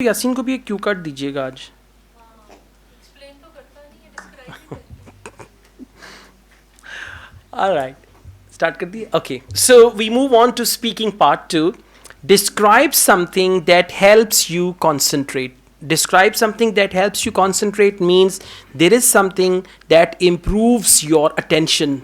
यासीन को भी एक क्यू कार्ड दीजिएगा आज. All right. Start कर दिए? Okay. So we move on to speaking part 2. Describe something that helps you concentrate. Describe something that helps you concentrate means there is something that improves your attention.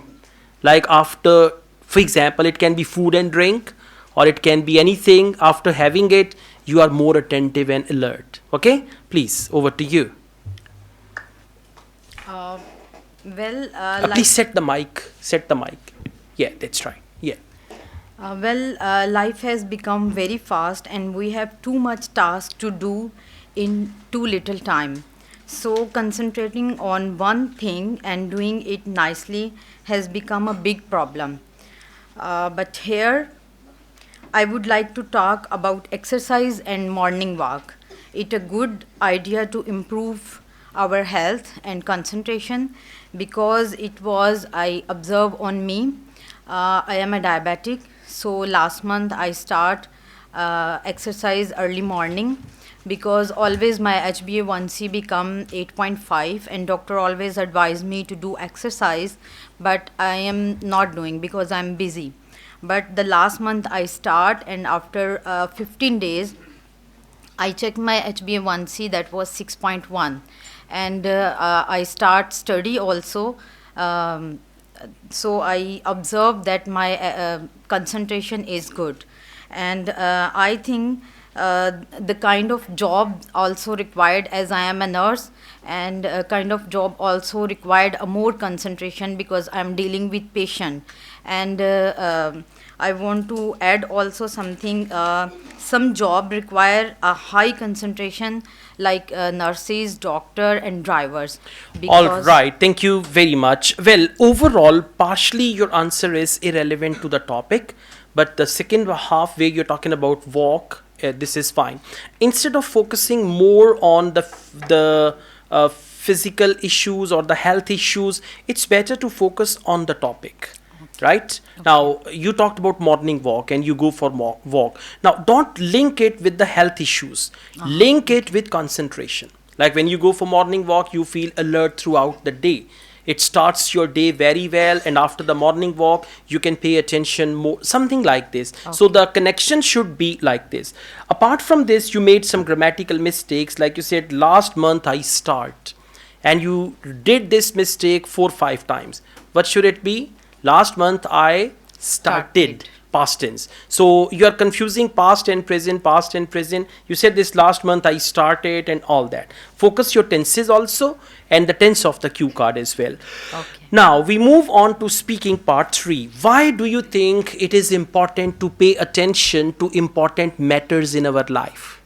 Like after, for example, it can be food and drink, or it can be anything. After having it, you are more attentive and alert. Okay? Please, over to you. Please set the mic. Set the mic. Yeah, that's right. Yeah. Life has become very fast and we have too much task to do in too little time. So concentrating on one thing and doing it nicely has become a big problem. But here I would like to talk about exercise and morning walk. It's a good idea to improve our health and concentration because it was I observe on me. I am a diabetic, so last month I start exercise early morning because always my HbA1c become 8.5 and doctor always advised me to do exercise, but I am not doing because I am busy. But the last month I start, and after 15 days I checked my HbA1c, that was 6.1, and I start study also. So I observe that my concentration is good, and I think the kind of job also required, as I am a nurse, and kind of job also required a more concentration because I am dealing with patient. And I want to add also something. Some job require a high concentration, like nurses, doctor, and drivers. All right, thank you very much. Well, overall, partially your answer is irrelevant to the topic, but the second half where you're talking about walk, this is fine. Instead of focusing more on the physical issues or the health issues, it's better to focus on the topic. Right? Okay. Now, you talked about morning walk and you go for walk. Now, don't link it with the health issues. Link it with concentration. Like when you go for morning walk, you feel alert throughout the day. It starts your day very well, and after the morning walk, you can pay attention more, something like this. Okay. So the connection should be like this. Apart from this, you made some grammatical mistakes. Like you said, last month I start. And you did this mistake 4-5 times. What should it be? Last month I started. Past tense. So you are confusing past and present, past and present. You said this last month I started and all that. Focus your tenses also and the tense of the cue card as well. Okay. Now we move on to speaking part 3. Why do you think it is important to pay attention to important matters in our life?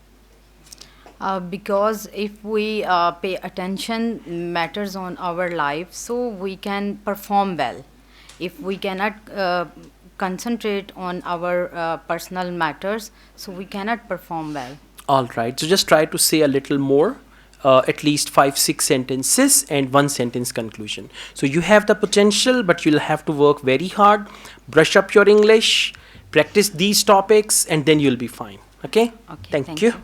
Because if we pay attention matters on our life, so we can perform well. If we cannot concentrate on our personal matters, so we cannot perform well. All right. So just try to say a little more, at least 5-6 sentences and 1 sentence conclusion. So you have the potential, but you'll have to work very hard, brush up your English, practice these topics, and then you'll be fine. Okay? Okay. Thank you.